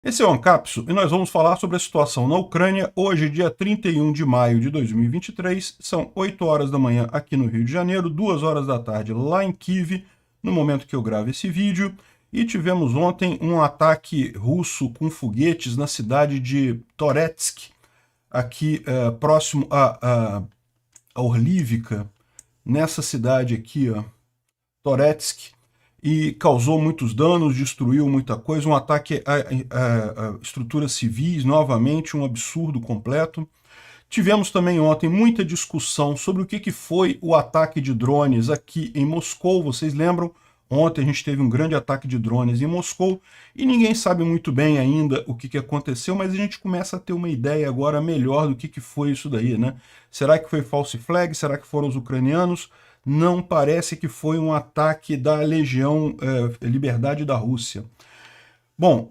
Esse é o Ancapso e nós vamos falar sobre a situação na Ucrânia. Hoje, dia 31 de maio de 2023, são 8 horas da manhã aqui no Rio de Janeiro, 2 horas da tarde lá em Kiev, no momento que eu gravo esse vídeo. E tivemos ontem um ataque russo com foguetes na cidade de Toretsk, aqui próximo a Orlivka, nessa cidade aqui, ó, Toretsk, e causou muitos danos, destruiu muita coisa, um ataque a estruturas civis, novamente um absurdo completo. Tivemos também ontem muita discussão sobre o que foi o ataque de drones aqui em Moscou, vocês lembram? Ontem a gente teve um grande ataque de drones em Moscou e ninguém sabe muito bem ainda o que aconteceu, mas a gente começa a ter uma ideia agora melhor do que foi isso daí, né? Será que foi false flag? Será que foram os ucranianos? Não parece que foi um ataque da Legião Liberdade da Rússia. Bom,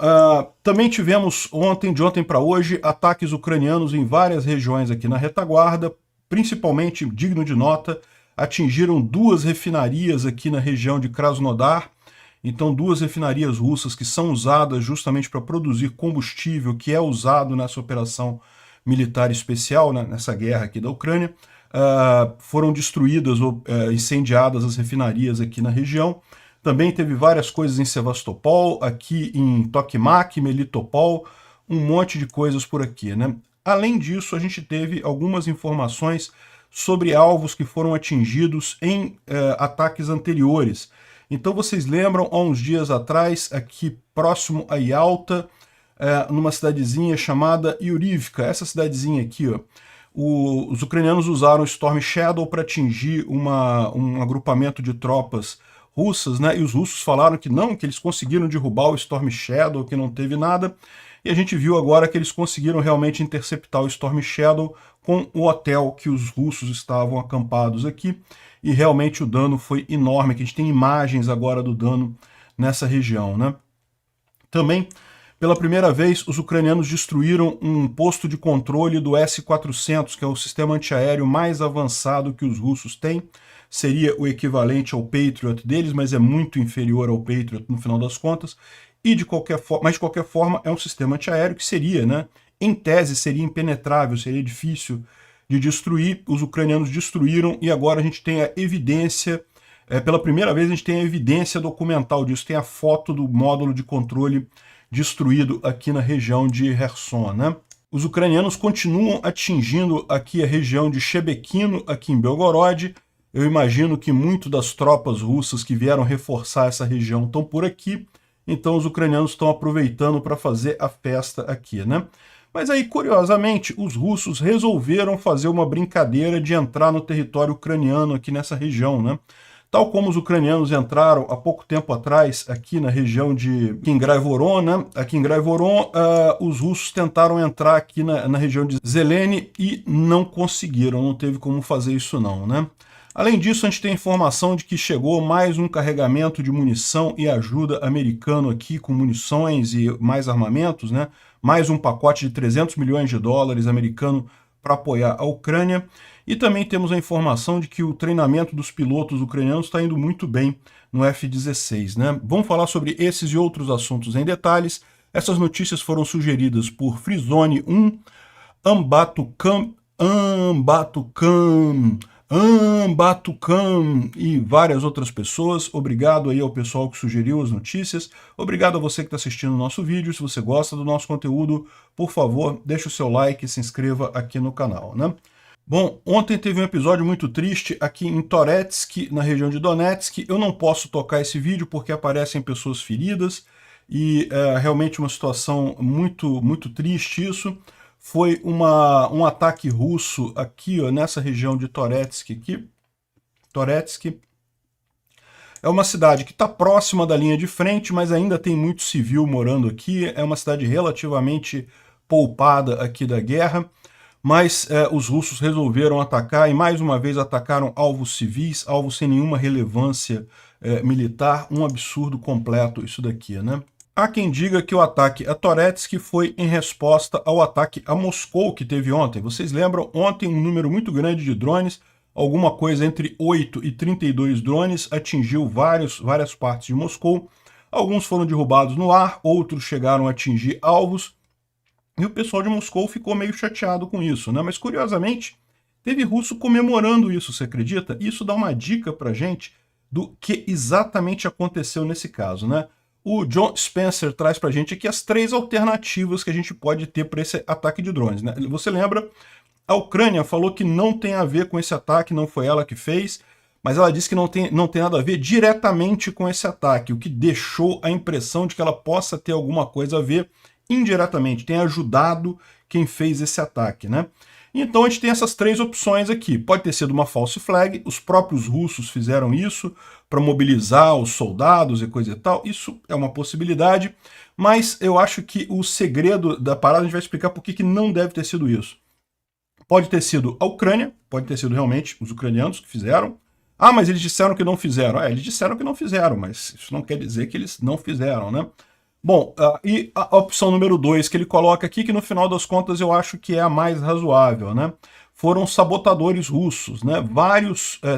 também tivemos de ontem para hoje, ataques ucranianos em várias regiões aqui na retaguarda, principalmente, digno de nota, atingiram 2 refinarias aqui na região de Krasnodar. Então, 2 refinarias russas que são usadas justamente para produzir combustível que é usado nessa operação militar especial, né, nessa guerra aqui da Ucrânia. Foram destruídas ou incendiadas as refinarias aqui na região. Também teve várias coisas em Sevastopol, aqui em Tokmak, Melitopol, um monte de coisas por aqui, né? Além disso, a gente teve algumas informações sobre alvos que foram atingidos em ataques anteriores. Então vocês lembram, há uns dias atrás, aqui próximo a Yalta, numa cidadezinha chamada Yurivka, essa cidadezinha aqui, ó, os ucranianos usaram o Storm Shadow para atingir um agrupamento de tropas russas, né? E os russos falaram que não, que eles conseguiram derrubar o Storm Shadow, que não teve nada. E a gente viu agora que eles conseguiram realmente interceptar o Storm Shadow com o hotel que os russos estavam acampados aqui. E realmente o dano foi enorme, que a gente tem imagens agora do dano nessa região, né? Também, pela primeira vez, os ucranianos destruíram um posto de controle do S-400, que é o sistema antiaéreo mais avançado que os russos têm. Seria o equivalente ao Patriot deles, mas é muito inferior ao Patriot no final das contas. E de qualquer forma é um sistema antiaéreo que seria, né, em tese, seria impenetrável, seria difícil de destruir. Os ucranianos destruíram e agora a gente tem a evidência, pela primeira vez a gente tem a evidência documental disso, tem a foto do módulo de controle destruído aqui na região de Kherson, né? Os ucranianos continuam atingindo aqui a região de Shebekino, aqui em Belgorod. Eu imagino que muito das tropas russas que vieram reforçar essa região estão por aqui, então os ucranianos estão aproveitando para fazer a festa aqui, né? Mas aí, curiosamente, os russos resolveram fazer uma brincadeira de entrar no território ucraniano aqui nessa região, né? Tal como os ucranianos entraram há pouco tempo atrás aqui na região de Kingraivoron, né? Aqui em Graivoron, os russos tentaram entrar aqui na região de Zeleny e não conseguiram, não teve como fazer isso não, né? Além disso, a gente tem informação de que chegou mais um carregamento de munição e ajuda americano aqui, com munições e mais armamentos, né? Mais um pacote de 300 milhões de dólares americano para apoiar a Ucrânia. E também temos a informação de que o treinamento dos pilotos ucranianos está indo muito bem no F-16, né? Vamos falar sobre esses e outros assuntos em detalhes. Essas notícias foram sugeridas por Frizone 1, Ambatucam e várias outras pessoas. Obrigado aí ao pessoal que sugeriu as notícias. Obrigado a você que está assistindo o nosso vídeo. Se você gosta do nosso conteúdo, por favor, deixe o seu like e se inscreva aqui no canal, né? Bom, ontem teve um episódio muito triste aqui em Toretsk, na região de Donetsk. Eu não posso tocar esse vídeo porque aparecem pessoas feridas e é realmente uma situação muito, muito triste isso. Foi um ataque russo aqui, ó, nessa região de Toretsk aqui. Toretsk é uma cidade que está próxima da linha de frente, mas ainda tem muito civil morando aqui. É uma cidade relativamente poupada aqui da guerra. Mas os russos resolveram atacar e mais uma vez atacaram alvos civis, alvos sem nenhuma relevância militar, um absurdo completo isso daqui, né? Há quem diga que o ataque a Toretsk foi em resposta ao ataque a Moscou que teve ontem. Vocês lembram? Ontem um número muito grande de drones, alguma coisa entre 8 e 32 drones, atingiu várias partes de Moscou. Alguns foram derrubados no ar, outros chegaram a atingir alvos, e o pessoal de Moscou ficou meio chateado com isso, né? Mas, curiosamente, teve russo comemorando isso, você acredita? Isso dá uma dica pra gente do que exatamente aconteceu nesse caso, né? O John Spencer traz pra gente aqui as 3 alternativas que a gente pode ter para esse ataque de drones, né? Você lembra? A Ucrânia falou que não tem a ver com esse ataque, não foi ela que fez, mas ela disse que não tem nada a ver diretamente com esse ataque, o que deixou a impressão de que ela possa ter alguma coisa a ver indiretamente, tem ajudado quem fez esse ataque, né? Então a gente tem essas 3 opções aqui. Pode ter sido uma false flag, os próprios russos fizeram isso para mobilizar os soldados e coisa e tal. Isso é uma possibilidade, mas eu acho que o segredo da parada a gente vai explicar por que não deve ter sido isso. Pode ter sido a Ucrânia, pode ter sido realmente os ucranianos que fizeram. Ah, mas eles disseram que não fizeram. Eles disseram que não fizeram, mas isso não quer dizer que eles não fizeram, né? Bom, e a opção número 2 que ele coloca aqui, que no final das contas eu acho que é a mais razoável, né? Foram sabotadores russos, né?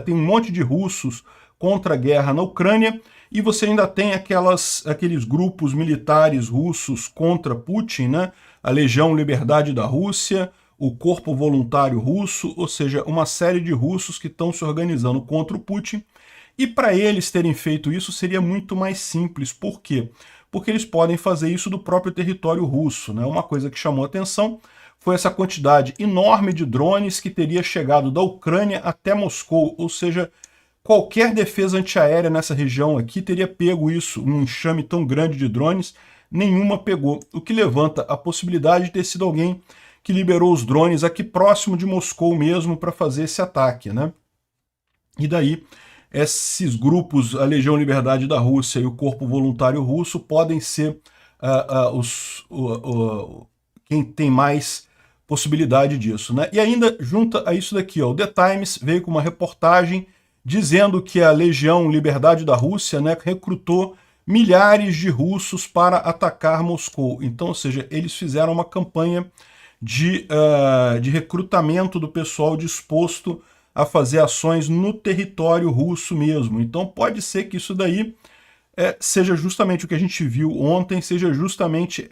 Tem um monte de russos contra a guerra na Ucrânia, e você ainda tem aqueles grupos militares russos contra Putin, né? A Legião Liberdade da Rússia, o Corpo Voluntário Russo, ou seja, uma série de russos que estão se organizando contra o Putin, e para eles terem feito isso seria muito mais simples. Por quê? Porque eles podem fazer isso do próprio território russo, né? Uma coisa que chamou a atenção foi essa quantidade enorme de drones que teria chegado da Ucrânia até Moscou, ou seja, qualquer defesa antiaérea nessa região aqui teria pego isso, um enxame tão grande de drones, nenhuma pegou, o que levanta a possibilidade de ter sido alguém que liberou os drones aqui próximo de Moscou mesmo para fazer esse ataque, né? E daí esses grupos, a Legião Liberdade da Rússia e o Corpo Voluntário Russo, podem ser quem tem mais possibilidade disso, né? E ainda, junto a isso daqui, ó, o The Times veio com uma reportagem dizendo que a Legião Liberdade da Rússia, né, recrutou milhares de russos para atacar Moscou. Então, ou seja, eles fizeram uma campanha de recrutamento do pessoal disposto a fazer ações no território russo mesmo. Então pode ser que isso daí seja justamente o que a gente viu ontem, seja justamente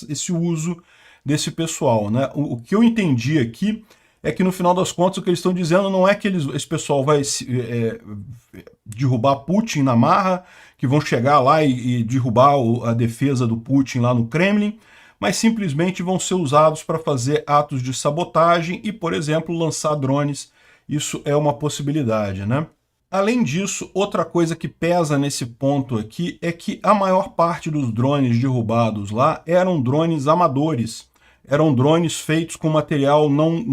esse uso desse pessoal, né? O que eu entendi aqui é que no final das contas o que eles estão dizendo não é que esse pessoal vai derrubar Putin na marra, que vão chegar lá e derrubar a defesa do Putin lá no Kremlin, mas simplesmente vão ser usados para fazer atos de sabotagem e, por exemplo, lançar drones. Isso é uma possibilidade, né? Além disso, outra coisa que pesa nesse ponto aqui é que a maior parte dos drones derrubados lá eram drones amadores, eram drones feitos com material não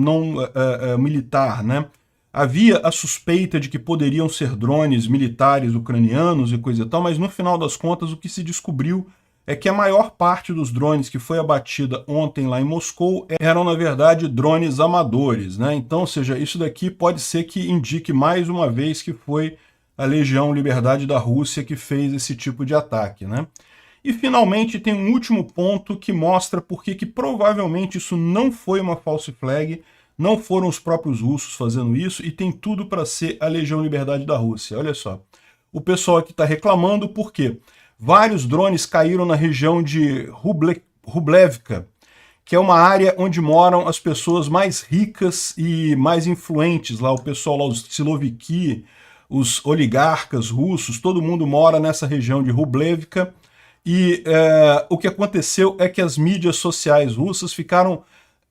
militar, né? Havia a suspeita de que poderiam ser drones militares ucranianos e coisa e tal, mas no final das contas o que se descobriu é que a maior parte dos drones que foi abatida ontem lá em Moscou eram, na verdade, drones amadores, né? Então, ou seja, isso daqui pode ser que indique mais uma vez que foi a Legião Liberdade da Rússia que fez esse tipo de ataque, né? E, finalmente, tem um último ponto que mostra por que provavelmente isso não foi uma false flag, não foram os próprios russos fazendo isso, e tem tudo para ser a Legião Liberdade da Rússia. Olha só, o pessoal aqui está reclamando por quê? Vários drones caíram na região de Rublevka, que é uma área onde moram as pessoas mais ricas e mais influentes lá, o pessoal lá, os Siloviki, os oligarcas russos, todo mundo mora nessa região de Rublevka, e o que aconteceu é que as mídias sociais russas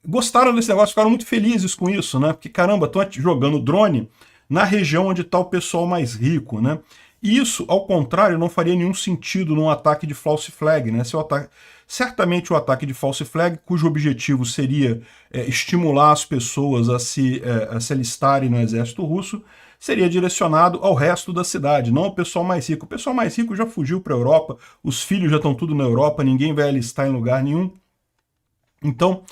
gostaram desse negócio, ficaram muito felizes com isso, né? Porque, caramba, estão jogando drone na região onde está o pessoal mais rico, né? E isso, ao contrário, não faria nenhum sentido num ataque de false flag, né? Certamente o ataque de false flag, cujo objetivo seria estimular as pessoas a se alistarem no exército russo, seria direcionado ao resto da cidade, não ao pessoal mais rico. O pessoal mais rico já fugiu para a Europa, os filhos já estão tudo na Europa, ninguém vai alistar em lugar nenhum. Então,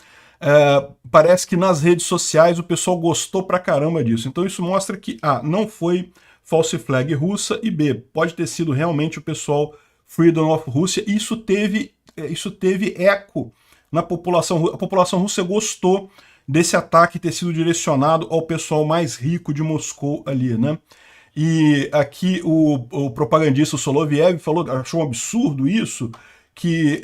parece que nas redes sociais o pessoal gostou pra caramba disso. Então isso mostra que A, não foi false flag russa, e B, pode ter sido realmente o pessoal Freedom of Russia, e isso teve eco na população. A população russa gostou desse ataque ter sido direcionado ao pessoal mais rico de Moscou ali, né? E aqui o propagandista Soloviev falou, achou um absurdo isso, que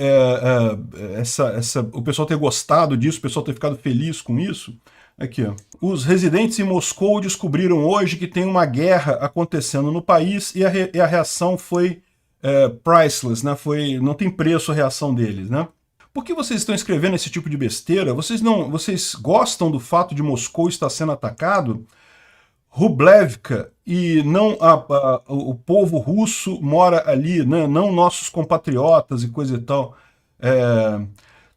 o pessoal ter gostado disso, o pessoal ter ficado feliz com isso. Aqui, ó. Os residentes em Moscou descobriram hoje que tem uma guerra acontecendo no país e a reação foi priceless, né? Não tem preço a reação deles, né? Por que vocês estão escrevendo esse tipo de besteira? Vocês gostam do fato de Moscou estar sendo atacado? Rublevka e não o povo russo mora ali, né? Não nossos compatriotas e coisa e tal.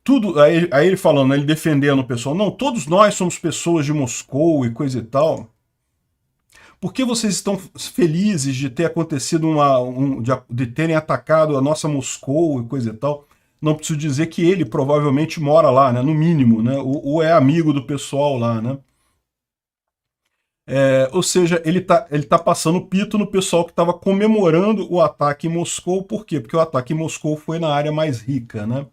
Tudo, aí ele falando, ele defendendo o pessoal, não, todos nós somos pessoas de Moscou e coisa e tal. Por que vocês estão felizes de ter acontecido de terem atacado a nossa Moscou e coisa e tal? Não preciso dizer que ele provavelmente mora lá, né? No mínimo, né? Ou é amigo do pessoal lá, né? Ou seja, ele tá passando pito no pessoal que estava comemorando o ataque em Moscou. Por quê? Porque o ataque em Moscou foi na área mais rica, né?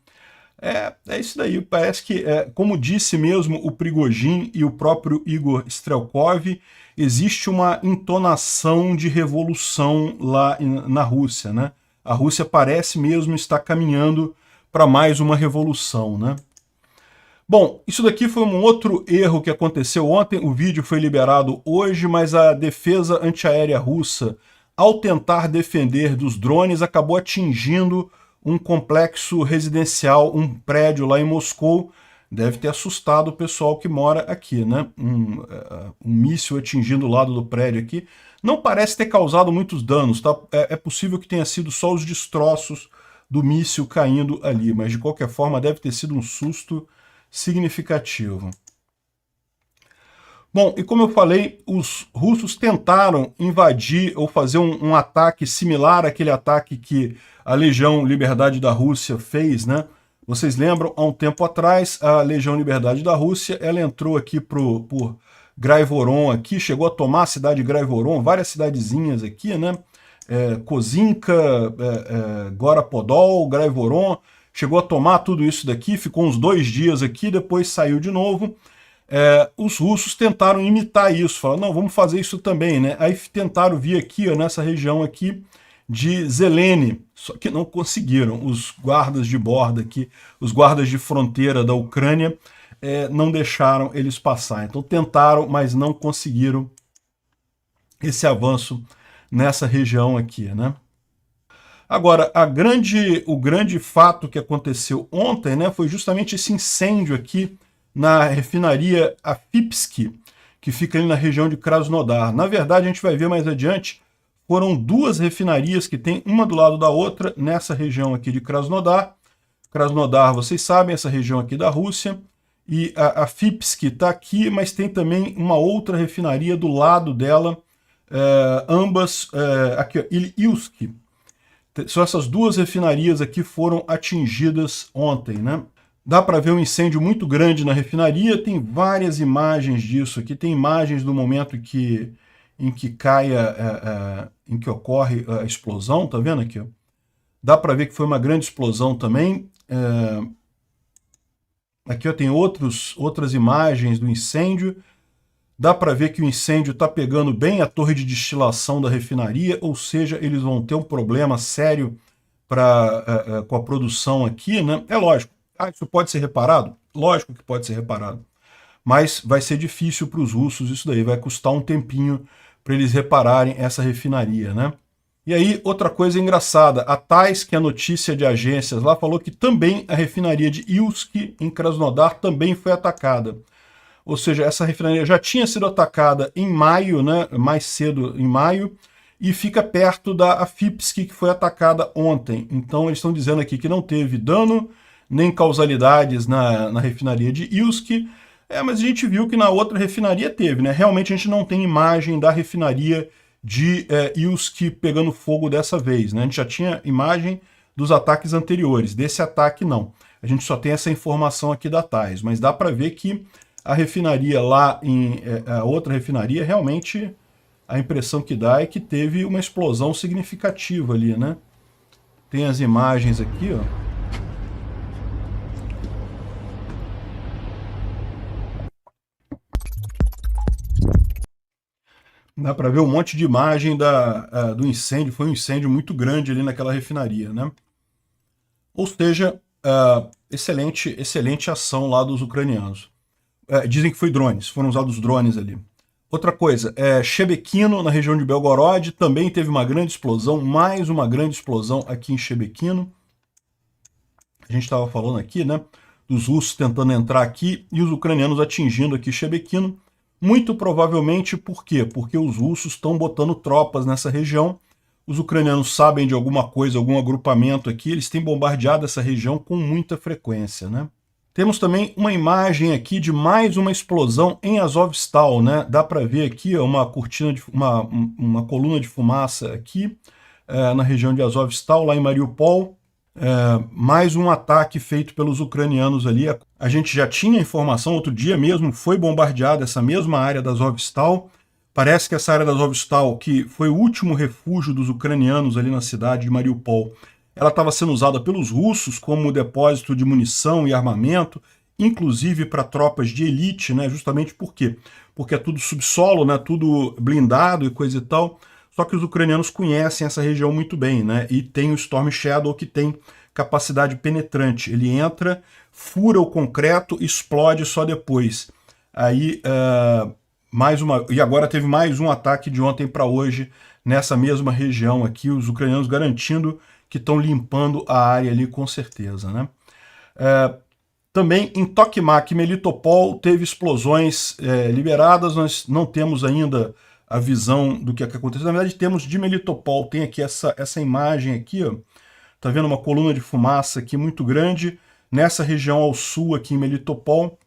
É isso daí. Parece que, como disse mesmo o Prigozhin e o próprio Igor Strelkov, existe uma entonação de revolução lá na Rússia, né? A Rússia parece mesmo estar caminhando para mais uma revolução, né? Bom, isso daqui foi um outro erro que aconteceu ontem. O vídeo foi liberado hoje, mas a defesa antiaérea russa, ao tentar defender dos drones, acabou atingindo um complexo residencial, um prédio lá em Moscou. Deve ter assustado o pessoal que mora aqui, né? Um míssil atingindo o lado do prédio aqui. Não parece ter causado muitos danos, tá? É possível que tenha sido só os destroços do míssil caindo ali, mas de qualquer forma deve ter sido um susto significativo. Bom, e como eu falei, os russos tentaram invadir ou fazer um ataque similar àquele ataque que a Legião Liberdade da Rússia fez, né? Vocês lembram, há um tempo atrás, a Legião Liberdade da Rússia, ela entrou aqui por Graivoron, aqui, chegou a tomar a cidade de Graivoron, várias cidadezinhas aqui, né? Kozinka, Gorapodol, Graivoron, chegou a tomar tudo isso daqui, ficou uns 2 dias aqui, depois saiu de novo. Os russos tentaram imitar isso, falaram, não, vamos fazer isso também, né? Aí tentaram vir aqui, ó, nessa região aqui de Zelene, só que não conseguiram. Os guardas de borda aqui, os guardas de fronteira da Ucrânia, não deixaram eles passar. Então tentaram, mas não conseguiram esse avanço nessa região aqui, né? Agora, o grande fato que aconteceu ontem, né, foi justamente esse incêndio aqui na refinaria Afipsky, que fica ali na região de Krasnodar. Na verdade, a gente vai ver mais adiante, foram 2 refinarias que tem uma do lado da outra nessa região aqui de Krasnodar. Krasnodar, vocês sabem, essa região aqui da Rússia. E a Afipsky está aqui, mas tem também uma outra refinaria do lado dela, ambas, aqui, ó, Ilyisk. São essas 2 refinarias aqui foram atingidas ontem, né? Dá para ver um incêndio muito grande na refinaria, tem várias imagens disso aqui, tem imagens do momento em que em que ocorre a explosão, tá vendo aqui? Ó? Dá para ver que foi uma grande explosão também. Aqui ó, tem outras imagens do incêndio. Dá para ver que o incêndio está pegando bem a torre de destilação da refinaria, ou seja, eles vão ter um problema sério com a produção aqui, né? É lógico. Isso pode ser reparado? Lógico que pode ser reparado. Mas vai ser difícil para os russos isso daí, vai custar um tempinho para eles repararem essa refinaria, né? E aí, outra coisa engraçada, a Tais, que é a notícia de agências lá, falou que também a refinaria de Ilsk, em Krasnodar, também foi atacada. Ou seja, essa refinaria já tinha sido atacada em maio, né, mais cedo em maio, e fica perto da Afipsky, que foi atacada ontem. Então eles estão dizendo aqui que não teve dano, nem causalidades na refinaria de Ilsk, mas a gente viu que na outra refinaria teve, né? Realmente a gente não tem imagem da refinaria de Ilsk pegando fogo dessa vez, né? A gente já tinha imagem dos ataques anteriores, desse ataque não. A gente só tem essa informação aqui da Tais, mas dá para ver que a refinaria lá, a outra refinaria, realmente a impressão que dá é que teve uma explosão significativa ali, né? Tem as imagens aqui, ó. Dá para ver um monte de imagem do incêndio. Foi um incêndio muito grande ali naquela refinaria, né? Ou seja, excelente ação lá dos ucranianos. Dizem que foi drones, foram usados drones ali. Outra coisa, Shebekino, na região de Belgorod, também teve uma grande explosão, mais uma grande explosão aqui em Shebekino. A gente estava falando aqui, né, dos russos tentando entrar aqui e os ucranianos atingindo aqui Shebekino. Muito provavelmente por quê? Porque os russos estão botando tropas nessa região. Os ucranianos sabem de alguma coisa, algum agrupamento aqui, eles têm bombardeado essa região com muita frequência, né? Temos também uma imagem aqui de mais uma explosão em Azovstal, né? Dá para ver aqui uma cortina de uma coluna de fumaça aqui na região de Azovstal, lá em Mariupol. Mais um ataque feito pelos ucranianos ali. A gente já tinha informação, outro dia mesmo foi bombardeada essa mesma área da Azovstal. Parece que essa área da Azovstal, que foi o último refúgio dos ucranianos ali na cidade de Mariupol, ela estava sendo usada pelos russos como depósito de munição e armamento, inclusive para tropas de elite, né? Justamente por quê? Porque é tudo subsolo, né? Tudo blindado e coisa e tal. Só que os ucranianos conhecem essa região muito bem, né? E tem o Storm Shadow, que tem capacidade penetrante. Ele entra, fura o concreto, explode só depois. Aí, e agora teve mais um ataque de ontem para hoje nessa mesma região aqui, os ucranianos garantindo que estão limpando a área ali com certeza, né? Também em Tokmak e Melitopol teve explosões liberadas. Nós não temos ainda a visão do que aconteceu. Na verdade, temos de Melitopol. Tem aqui essa imagem aqui, ó. Tá vendo uma coluna de fumaça aqui muito grande nessa região ao sul aqui em Melitopol.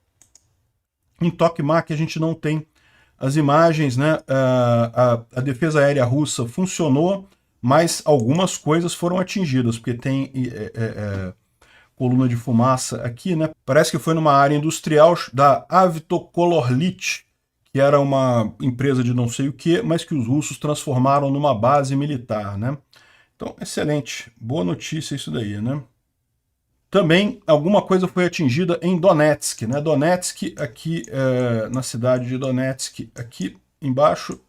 Em Tokmak a gente não tem as imagens, né? A defesa aérea russa funcionou, mas algumas coisas foram atingidas, porque tem coluna de fumaça aqui, né? Parece que foi numa área industrial da Avtokolorlit, que era uma empresa de não sei o que, mas que os russos transformaram numa base militar, né? Então, excelente. Boa notícia isso daí, né? Também alguma coisa foi atingida em Donetsk, né? Donetsk, aqui na cidade de Donetsk, aqui embaixo,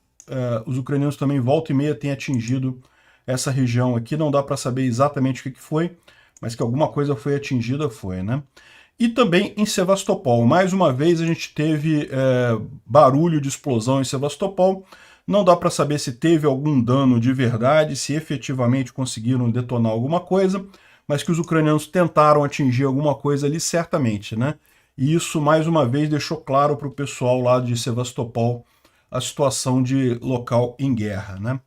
os ucranianos também volta e meia têm atingido essa região aqui. Não dá para saber exatamente o que foi, mas que alguma coisa foi atingida foi, né? E também em Sevastopol. Mais uma vez a gente teve barulho de explosão em Sevastopol. Não dá para saber se teve algum dano de verdade, se efetivamente conseguiram detonar alguma coisa, mas que os ucranianos tentaram atingir alguma coisa ali, certamente, né? E isso, mais uma vez, deixou claro para o pessoal lá de Sevastopol a situação de local em guerra, né?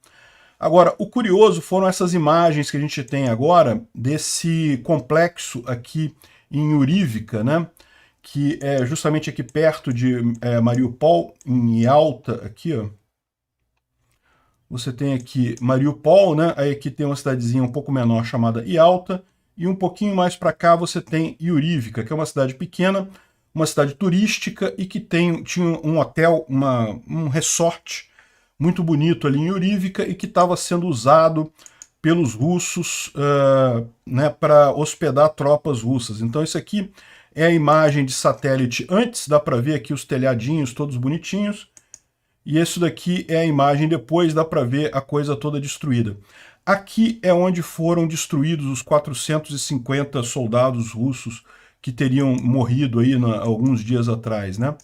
Agora, o curioso foram essas imagens que a gente tem agora desse complexo aqui em Yurivka, né? Que é justamente aqui perto de Mariupol, em Yalta, aqui, ó. Você tem aqui Mariupol, né? Aí aqui tem uma cidadezinha um pouco menor chamada Yalta, e um pouquinho mais para cá você tem Yurivka, que é uma cidade pequena, uma cidade turística e que tinha um hotel, um resort muito bonito ali em Yurivka e que estava sendo usado pelos russos né, para hospedar tropas russas. Então isso aqui é a imagem de satélite antes, dá para ver aqui os telhadinhos todos bonitinhos, e isso daqui é a imagem depois, dá para ver a coisa toda destruída. Aqui é onde foram destruídos os 450 soldados russos que teriam morrido aí alguns dias atrás, né?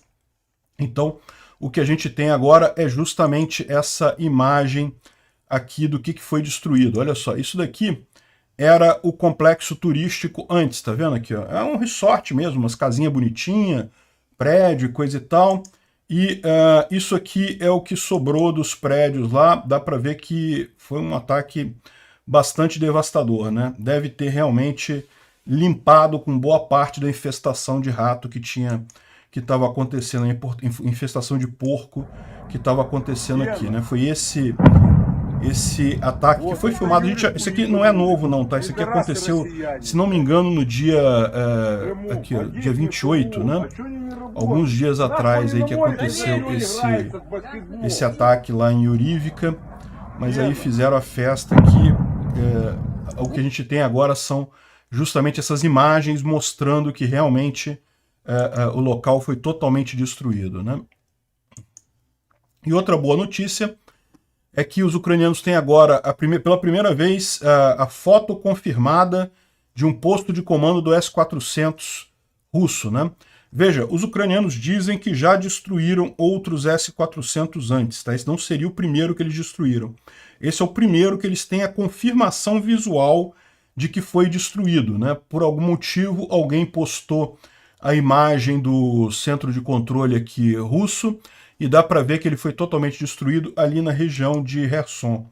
Então, o que a gente tem agora é justamente essa imagem aqui do que foi destruído. Olha só, isso daqui era o complexo turístico antes, tá vendo aqui? Ó? É um resort mesmo, umas casinhas bonitinhas, prédio, coisa e tal. E isso aqui é o que sobrou dos prédios lá. Dá para ver que foi um ataque bastante devastador, né? Deve ter realmente limpado com boa parte da infestação de rato que estava acontecendo, a infestação de porco que estava acontecendo aqui, né? Foi esse ataque que foi filmado. Isso aqui não é novo não, tá? Isso aqui aconteceu, se não me engano, no dia aqui, ó, dia 28, né? Alguns dias atrás aí que aconteceu esse ataque lá em Yurivka, mas aí fizeram a festa aqui. O que a gente tem agora são justamente essas imagens mostrando que realmente o local foi totalmente destruído, né? E outra boa notícia é que os ucranianos têm agora, pela primeira vez, a foto confirmada de um posto de comando do S-400 russo, né? Veja, os ucranianos dizem que já destruíram outros S-400 antes, tá? Esse não seria o primeiro que eles destruíram. Esse é o primeiro que eles têm a confirmação visual de que foi destruído, né? Por algum motivo, alguém postou a imagem do centro de controle aqui russo, e dá para ver que ele foi totalmente destruído ali na região de Kherson.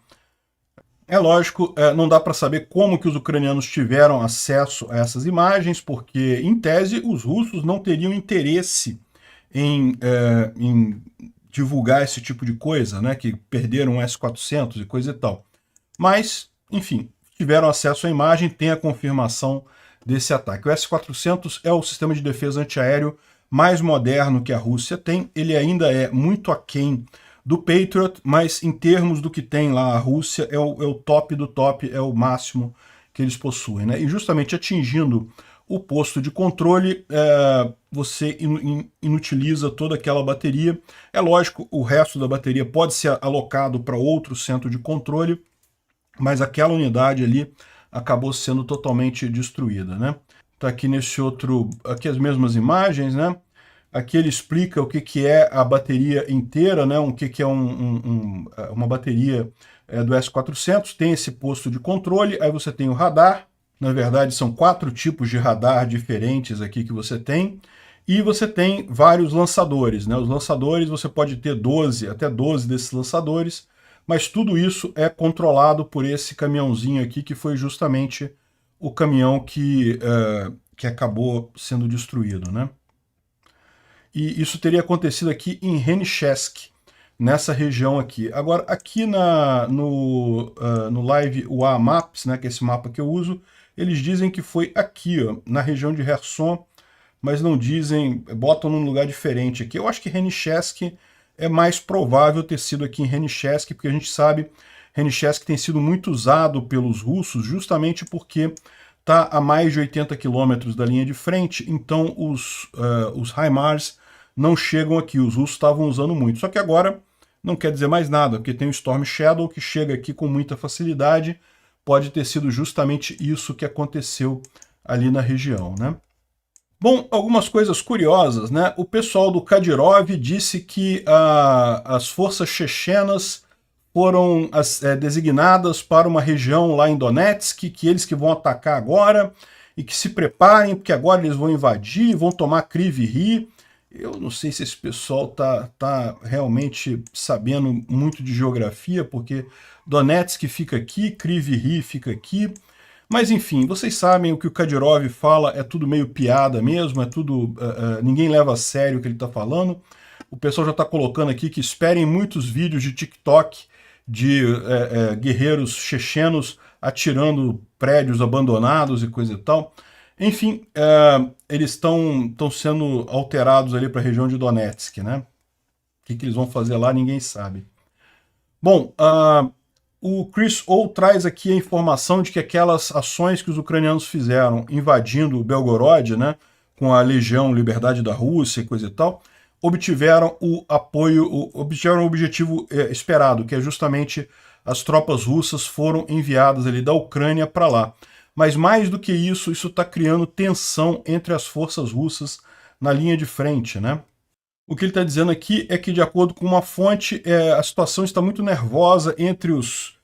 É lógico, não dá para saber como que os ucranianos tiveram acesso a essas imagens, porque, em tese, os russos não teriam interesse em divulgar esse tipo de coisa, né, que perderam um S-400 e coisa e tal. Mas, enfim, tiveram acesso à imagem, tem a confirmação desse ataque. O S-400 é o sistema de defesa antiaéreo mais moderno que a Rússia tem. Ele ainda é muito aquém do Patriot, mas em termos do que tem lá a Rússia, é o top do top, é o máximo que eles possuem, né? E justamente atingindo o posto de controle, você inutiliza toda aquela bateria. É lógico, o resto da bateria pode ser alocado para outro centro de controle, mas aquela unidade ali acabou sendo totalmente destruída, né? Tá aqui nesse outro, aqui as mesmas imagens, né? Aqui ele explica o que é a bateria inteira, né? O que é uma bateria do S-400. Tem esse posto de controle, aí você tem o radar. Na verdade, são 4 tipos de radar diferentes aqui que você tem. E você tem vários lançadores, né? Os lançadores, você pode ter até 12 desses lançadores, mas tudo isso é controlado por esse caminhãozinho aqui, que foi justamente o caminhão que acabou sendo destruído, né? E isso teria acontecido aqui em Henichesk, nessa região aqui. Agora, aqui no Live UA Maps, né, que é esse mapa que eu uso, eles dizem que foi aqui, ó, na região de Kherson, mas não dizem, botam num lugar diferente aqui. Eu acho que Henichesk é mais provável ter sido aqui em Henichesk, porque a gente sabe Henichesk tem sido muito usado pelos russos justamente porque está a mais de 80 quilômetros da linha de frente, então os HIMARS não chegam aqui, os russos estavam usando muito. Só que agora não quer dizer mais nada, porque tem o Storm Shadow que chega aqui com muita facilidade, pode ter sido justamente isso que aconteceu ali na região, né? Bom, algumas coisas curiosas, né? O pessoal do Kadyrov disse que as forças chechenas foram designadas para uma região lá em Donetsk, que eles que vão atacar agora, e que se preparem, porque agora eles vão invadir, vão tomar Kryvyi. Eu não sei se esse pessoal tá realmente sabendo muito de geografia, porque Donetsk fica aqui, Kryvyi fica aqui. Mas enfim, vocês sabem o que o Kadyrov fala, é tudo meio piada mesmo, é tudo ninguém leva a sério o que ele está falando. O pessoal já está colocando aqui que esperem muitos vídeos de TikTok de guerreiros chechenos atirando prédios abandonados e coisa e tal. Enfim, eles estão sendo alterados ali para a região de Donetsk, né? O que eles vão fazer lá, ninguém sabe. Bom, o Chris O traz aqui a informação de que aquelas ações que os ucranianos fizeram invadindo Belgorod, né, com a Legião Liberdade da Rússia e coisa e tal, obtiveram o apoio, obtiveram o objetivo esperado, que é justamente as tropas russas foram enviadas ali da Ucrânia para lá. Mas mais do que isso está criando tensão entre as forças russas na linha de frente, né? O que ele está dizendo aqui é que, de acordo com uma fonte, a situação está muito nervosa entre os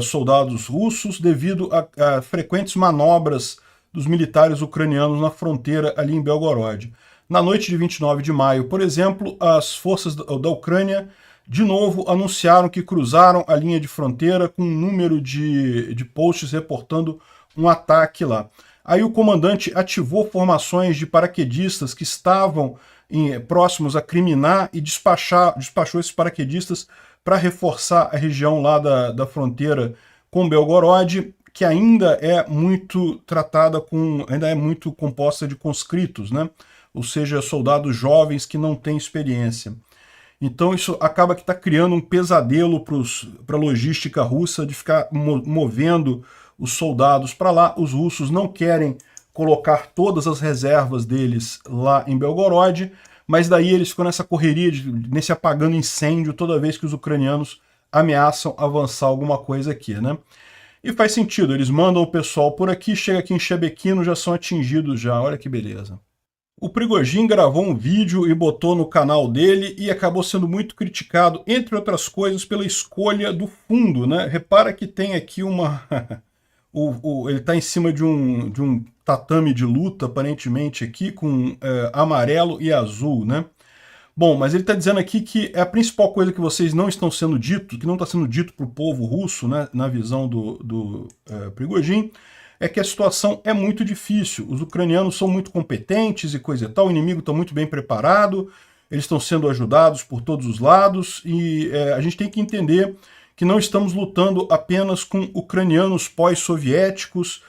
soldados russos devido a frequentes manobras dos militares ucranianos na fronteira ali em Belgorod. Na noite de 29 de maio, por exemplo, as forças da Ucrânia de novo anunciaram que cruzaram a linha de fronteira com um número de posts reportando um ataque lá. Aí o comandante ativou formações de paraquedistas que estavam próximos a Kriminá e despachou esses paraquedistas para reforçar a região lá da fronteira com Belgorod, que ainda é muito tratada ainda é muito composta de conscritos, né? Ou seja, soldados jovens que não têm experiência. Então isso acaba que está criando um pesadelo para a logística russa de ficar movendo os soldados para lá. Os russos não querem colocar todas as reservas deles lá em Belgorod, mas daí eles ficam nessa correria, nesse apagando incêndio toda vez que os ucranianos ameaçam avançar alguma coisa aqui, né? E faz sentido, eles mandam o pessoal por aqui, chega aqui em Shebequino, já são atingidos já, olha que beleza. O Prigozhin gravou um vídeo e botou no canal dele e acabou sendo muito criticado, entre outras coisas, pela escolha do fundo, né? Repara que tem aqui uma... ele está em cima de um tatame de luta, aparentemente, aqui, com amarelo e azul, né? Bom, mas ele está dizendo aqui que a principal coisa que vocês não estão sendo dito, que não está sendo dito para o povo russo, né, na visão do Prigozhin, é que a situação é muito difícil. Os ucranianos são muito competentes e coisa e tal, o inimigo está muito bem preparado, eles estão sendo ajudados por todos os lados, e a gente tem que entender que não estamos lutando apenas com ucranianos pós-soviéticos,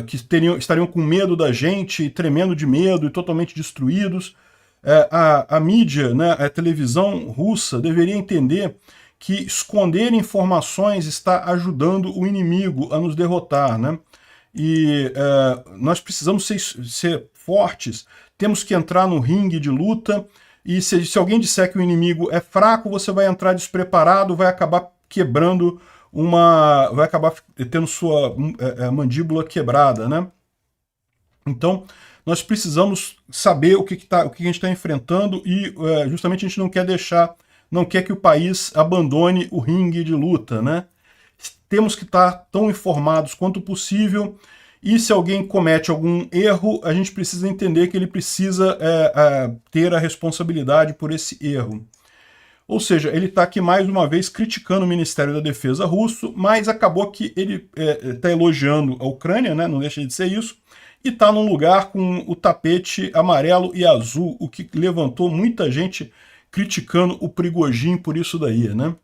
que estariam com medo da gente, tremendo de medo e totalmente destruídos. A mídia, né, a televisão russa deveria entender que esconder informações está ajudando o inimigo a nos derrotar, né? E nós precisamos ser fortes, temos que entrar no ringue de luta, e se alguém disser que o inimigo é fraco, você vai entrar despreparado, vai acabar quebrando vai acabar tendo sua mandíbula quebrada, né? Então, nós precisamos saber o que a gente está enfrentando e justamente a gente não quer que o país abandone o ringue de luta, né? Temos que estar tão informados quanto possível, e se alguém comete algum erro, a gente precisa entender que ele precisa ter a responsabilidade por esse erro. Ou seja, ele está aqui mais uma vez criticando o Ministério da Defesa russo, mas acabou que ele está elogiando a Ucrânia, né? Não deixa de ser isso, e está num lugar com o tapete amarelo e azul, o que levantou muita gente criticando o Prigozhin por isso daí, né?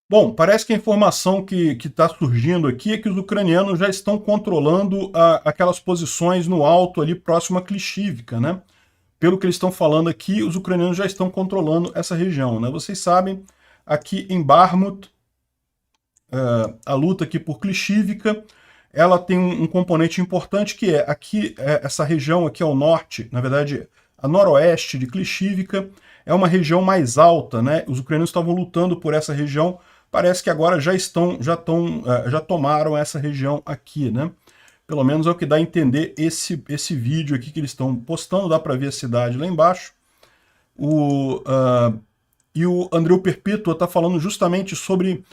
Bom, parece que a informação que está surgindo aqui é que os ucranianos já estão controlando aquelas posições no alto ali próximo a Klishivka, né? Pelo que eles estão falando aqui, os ucranianos já estão controlando essa região, né? Vocês sabem, aqui em Bakhmut, a luta aqui por Klishivka, ela tem um componente importante que é aqui, essa região aqui ao norte, na verdade, a noroeste de Klishivka, é uma região mais alta, né? Os ucranianos estavam lutando por essa região, parece que agora já tomaram essa região aqui, né? Pelo menos é o que dá a entender esse vídeo aqui que eles estão postando, dá para ver a cidade lá embaixo. E o Andreu Perpetua está falando justamente sobre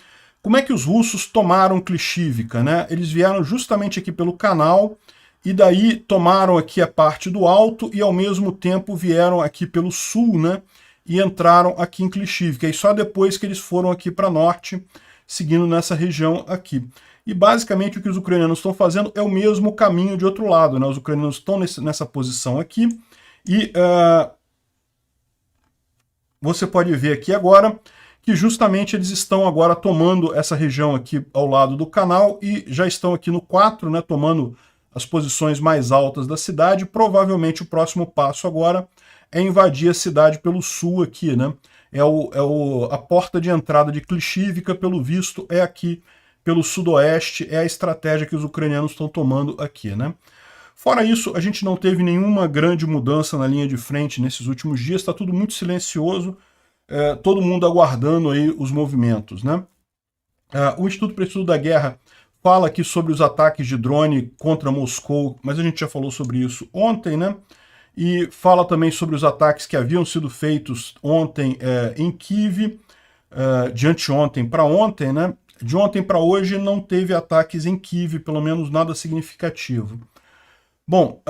como é que os russos tomaram Klishivka, né? Eles vieram justamente aqui pelo canal, e daí tomaram aqui a parte do alto, e ao mesmo tempo vieram aqui pelo sul, né? E entraram aqui em Klishivka, e só depois que eles foram aqui para norte, seguindo nessa região aqui. E basicamente o que os ucranianos estão fazendo é o mesmo caminho de outro lado, né? Os ucranianos estão nessa posição aqui, e você pode ver aqui agora que justamente eles estão agora tomando essa região aqui ao lado do canal, e já estão aqui no 4, né, tomando as posições mais altas da cidade. Provavelmente o próximo passo agora é invadir a cidade pelo sul aqui, né? A porta de entrada de Klishivka, pelo visto, é aqui pelo sudoeste, é a estratégia que os ucranianos estão tomando aqui, né? Fora isso, a gente não teve nenhuma grande mudança na linha de frente nesses últimos dias, está tudo muito silencioso, todo mundo aguardando aí os movimentos, né? O Instituto para o Estudo da Guerra fala aqui sobre os ataques de drone contra Moscou, mas a gente já falou sobre isso ontem, né? E fala também sobre os ataques que haviam sido feitos ontem em Kiev, de anteontem para ontem, né? De ontem para hoje não teve ataques em Kiev, pelo menos nada significativo. Bom,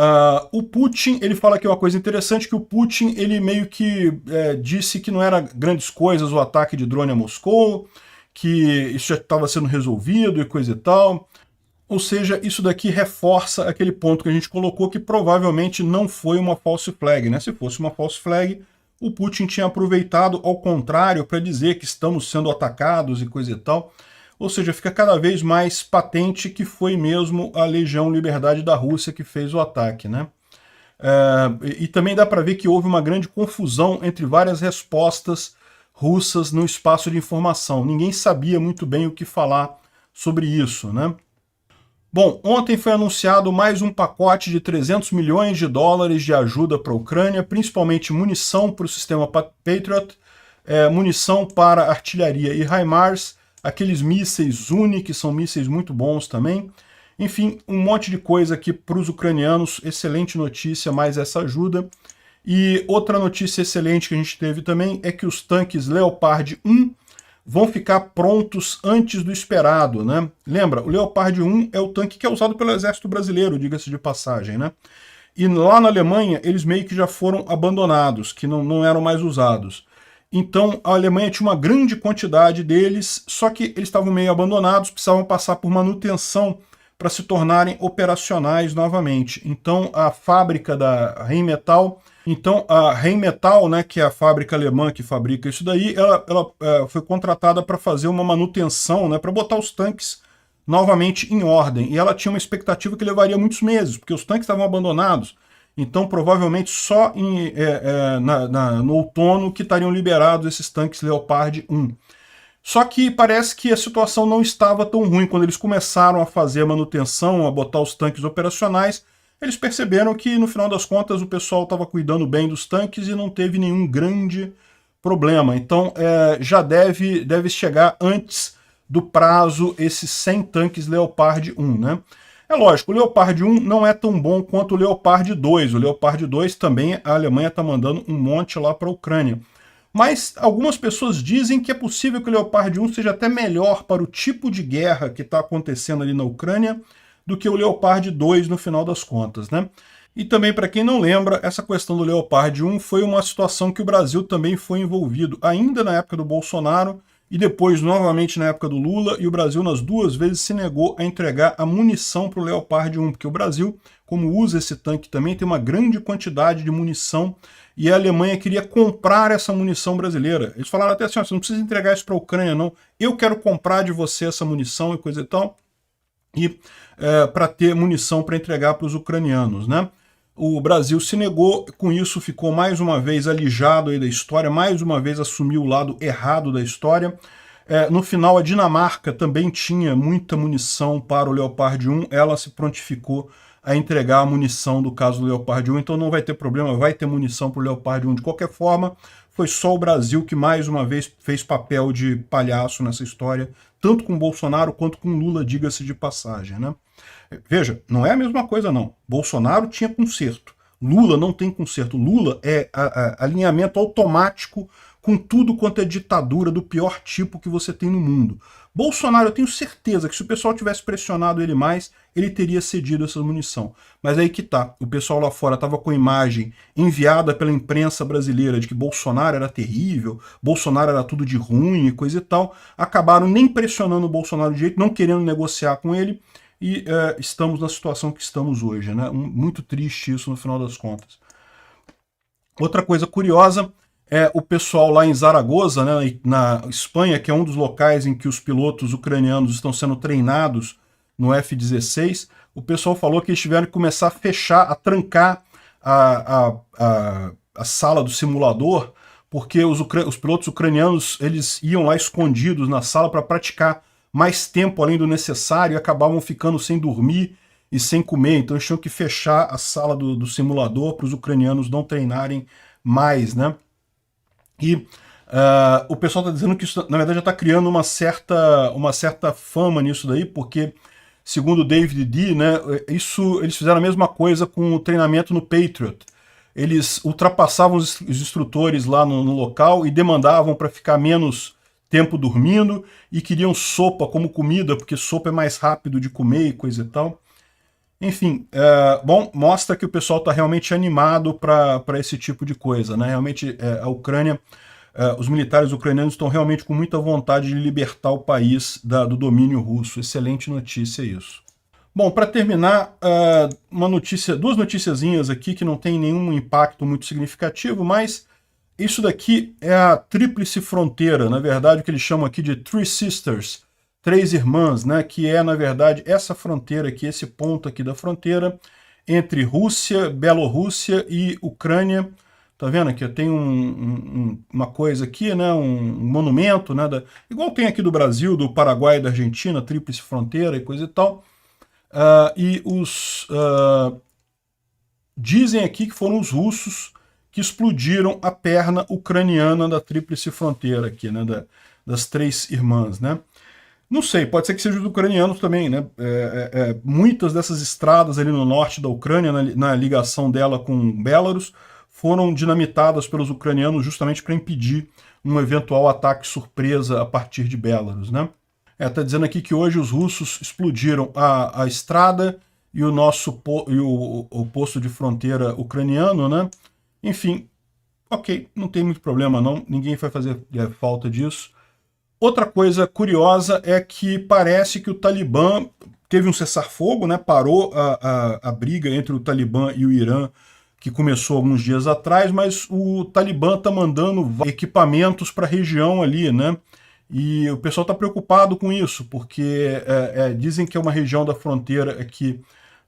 o Putin, ele fala aqui uma coisa interessante, que o Putin, ele meio que disse que não era grandes coisas o ataque de drone a Moscou, que isso já estava sendo resolvido e coisa e tal. Ou seja, isso daqui reforça aquele ponto que a gente colocou, que provavelmente não foi uma false flag, né? Se fosse uma false flag, o Putin tinha aproveitado ao contrário para dizer que estamos sendo atacados e coisa e tal. Ou seja, fica cada vez mais patente que foi mesmo a Legião Liberdade da Rússia que fez o ataque, né? E também dá para ver que houve uma grande confusão entre várias respostas russas no espaço de informação. Ninguém sabia muito bem o que falar sobre isso, né? Bom, ontem foi anunciado mais um pacote de 300 milhões de dólares de ajuda para a Ucrânia, principalmente munição para o sistema Patriot, munição para artilharia e HIMARS, aqueles mísseis Zuni, que são mísseis muito bons também. Enfim, um monte de coisa aqui para os ucranianos, excelente notícia, mais essa ajuda. E outra notícia excelente que a gente teve também é que os tanques Leopard 1 vão ficar prontos antes do esperado, né? Lembra, o Leopard 1 é o tanque que é usado pelo Exército Brasileiro, diga-se de passagem, né? E lá na Alemanha, eles meio que já foram abandonados, que não eram mais usados. Então, a Alemanha tinha uma grande quantidade deles, só que eles estavam meio abandonados, precisavam passar por manutenção para se tornarem operacionais novamente. Então, a fábrica da Rheinmetall, né, que é a fábrica alemã que fabrica isso daí, ela foi contratada para fazer uma manutenção, né, para botar os tanques novamente em ordem. E ela tinha uma expectativa que levaria muitos meses, porque os tanques estavam abandonados. Então, provavelmente, só no outono que estariam liberados esses tanques Leopard 1. Só que parece que a situação não estava tão ruim. Quando eles começaram a fazer a manutenção, a botar os tanques operacionais, eles perceberam que, no final das contas, o pessoal estava cuidando bem dos tanques e não teve nenhum grande problema. Então, já deve chegar antes do prazo esses 100 tanques Leopard 1, né? É lógico, o Leopard 1 não é tão bom quanto o Leopard 2. O Leopard 2 também a Alemanha está mandando um monte lá para a Ucrânia. Mas algumas pessoas dizem que é possível que o Leopard 1 seja até melhor para o tipo de guerra que está acontecendo ali na Ucrânia do que o Leopard 2 no final das contas, né? E também, para quem não lembra, essa questão do Leopard 1 foi uma situação que o Brasil também foi envolvido, ainda na época do Bolsonaro e depois novamente na época do Lula, e o Brasil nas duas vezes se negou a entregar a munição para o Leopard 1, porque o Brasil, como usa esse tanque também, tem uma grande quantidade de munição e a Alemanha queria comprar essa munição brasileira. Eles falaram até assim, você não precisa entregar isso para a Ucrânia, não. Eu quero comprar de você essa munição e coisa e tal, e para ter munição para entregar para os ucranianos, né? O Brasil se negou, com isso ficou mais uma vez alijado aí da história, mais uma vez assumiu o lado errado da história. No final, a Dinamarca também tinha muita munição para o Leopard 1, ela se prontificou a entregar a munição do caso do Leopard 1, então não vai ter problema, vai ter munição para o Leopard 1 de qualquer forma. Foi só o Brasil que mais uma vez fez papel de palhaço nessa história, tanto com Bolsonaro quanto com Lula, diga-se de passagem, né? Veja, não é a mesma coisa não. Bolsonaro tinha conserto, Lula não tem conserto. Lula é alinhamento automático com tudo quanto é ditadura do pior tipo que você tem no mundo. Bolsonaro, eu tenho certeza que se o pessoal tivesse pressionado ele mais, ele teria cedido essa munição. Mas aí que tá, o pessoal lá fora estava com imagem enviada pela imprensa brasileira de que Bolsonaro era terrível, Bolsonaro era tudo de ruim e coisa e tal, acabaram nem pressionando o Bolsonaro de jeito, não querendo negociar com ele, e estamos na situação que estamos hoje, né? Muito triste isso no final das contas. Outra coisa curiosa é o pessoal lá em Zaragoza, né, na Espanha, que é um dos locais em que os pilotos ucranianos estão sendo treinados no F-16, o pessoal falou que eles tiveram que começar a fechar, a trancar a sala do simulador, porque os pilotos ucranianos eles iam lá escondidos na sala para praticar mais tempo além do necessário e acabavam ficando sem dormir e sem comer, então eles tinham que fechar a sala do simulador para os ucranianos não treinarem mais, né? E o pessoal está dizendo que isso, na verdade, já está criando uma certa fama nisso daí, porque, segundo o David D., né, eles fizeram a mesma coisa com o treinamento no Patriot. Eles ultrapassavam os instrutores lá no local e demandavam para ficar menos tempo dormindo e queriam sopa como comida, porque sopa é mais rápido de comer e coisa e tal. Enfim, bom, mostra que o pessoal está realmente animado para esse tipo de coisa, né? Realmente a Ucrânia, os militares ucranianos estão realmente com muita vontade de libertar o país do domínio russo. Excelente notícia isso. Bom, para terminar, duas noticiazinhas aqui que não tem nenhum impacto muito significativo, mas isso daqui é a Tríplice Fronteira, na verdade o que eles chamam aqui de Three Sisters, Três Irmãs, né, que é, na verdade, essa fronteira aqui, esse ponto aqui da fronteira, entre Rússia, Bielorrússia e Ucrânia. Tá vendo aqui? Tem uma coisa aqui, né, um monumento, né, igual tem aqui do Brasil, do Paraguai e da Argentina, Tríplice Fronteira e coisa e tal. Dizem aqui que foram os russos que explodiram a perna ucraniana da Tríplice Fronteira aqui, né, das três irmãs, né? Não sei, pode ser que seja os ucranianos também, né? Muitas dessas estradas ali no norte da Ucrânia, na ligação dela com Belarus, foram dinamitadas pelos ucranianos justamente para impedir um eventual ataque surpresa a partir de Belarus, né? Tá dizendo aqui que hoje os russos explodiram a estrada e o posto de fronteira ucraniano, né? Enfim, ok, não tem muito problema não, ninguém vai fazer falta disso. Outra coisa curiosa é que parece que o Talibã teve um cessar-fogo, né? Parou a briga entre o Talibã e o Irã, que começou alguns dias atrás, mas o Talibã está mandando equipamentos para a região ali, né? E o pessoal está preocupado com isso, porque dizem que é uma região da fronteira aqui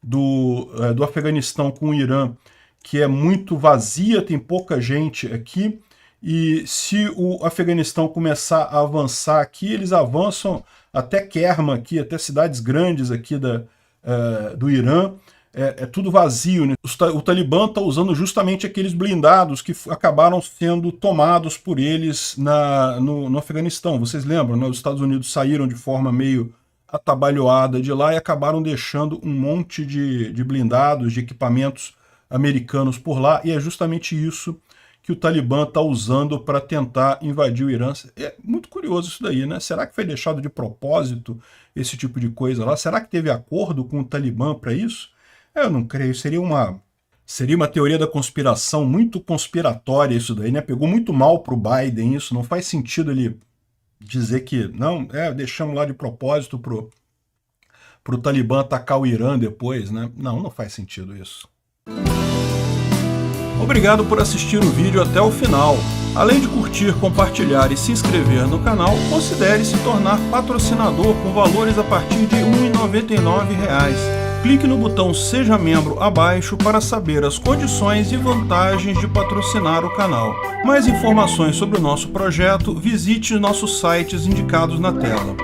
do Afeganistão com o Irã, que é muito vazia, tem pouca gente aqui, e se o Afeganistão começar a avançar aqui, eles avançam até Kerman, aqui, até cidades grandes aqui do Irã. Tudo vazio, né? O Talibã está usando justamente aqueles blindados que acabaram sendo tomados por eles no Afeganistão. Vocês lembram, né? Os Estados Unidos saíram de forma meio atabalhoada de lá e acabaram deixando um monte de blindados, de equipamentos americanos por lá, e é justamente isso que o Talibã está usando para tentar invadir o Irã. É muito curioso isso daí, né? Será que foi deixado de propósito esse tipo de coisa lá? Será que teve acordo com o Talibã para isso? Eu não creio, seria uma teoria da conspiração muito conspiratória isso daí, né? Pegou muito mal para o Biden isso, não faz sentido ele dizer que, não, deixamos lá de propósito pro Talibã atacar o Irã depois, né? Não faz sentido isso. Obrigado por assistir o vídeo até o final. Além de curtir, compartilhar e se inscrever no canal, considere se tornar patrocinador com valores a partir de R$ 1,99. Clique no botão Seja Membro abaixo para saber as condições e vantagens de patrocinar o canal. Mais informações sobre o nosso projeto, visite nossos sites indicados na tela.